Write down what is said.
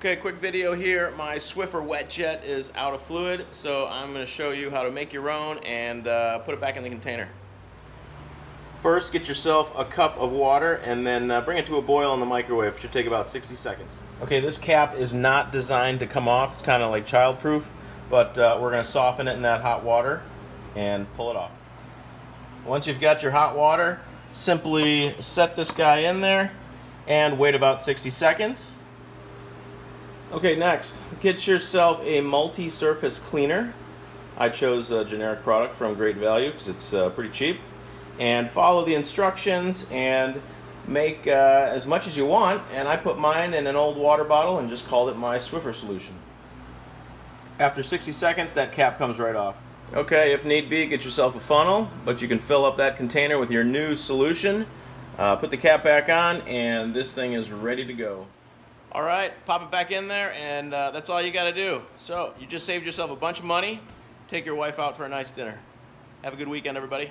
Okay, quick video here. My Swiffer Wetjet is out of fluid, so I'm going to show you how to make your own and put it back in the container. First, get yourself a cup of water and then bring it to a boil in the microwave. It should take about 60 seconds. Okay, this cap is not designed to come off. It's kind of like child-proof, but we're going to soften it in that hot water and pull it off. Once you've got your hot water, simply set this guy in there and wait about 60 seconds. Okay, next, get yourself a multi-surface cleaner. I chose a generic product from Great Value because it's pretty cheap. And follow the instructions and make as much as you want. And I put mine in an old water bottle and just called it my Swiffer solution. After 60 seconds, that cap comes right off. Okay, if need be, get yourself a funnel, but you can fill up that container with your new solution. Put the cap back on, and this thing is ready to go. All right, pop it back in there, and that's all you got to do. So you just saved yourself a bunch of money. Take your wife out for a nice dinner. Have a good weekend, everybody.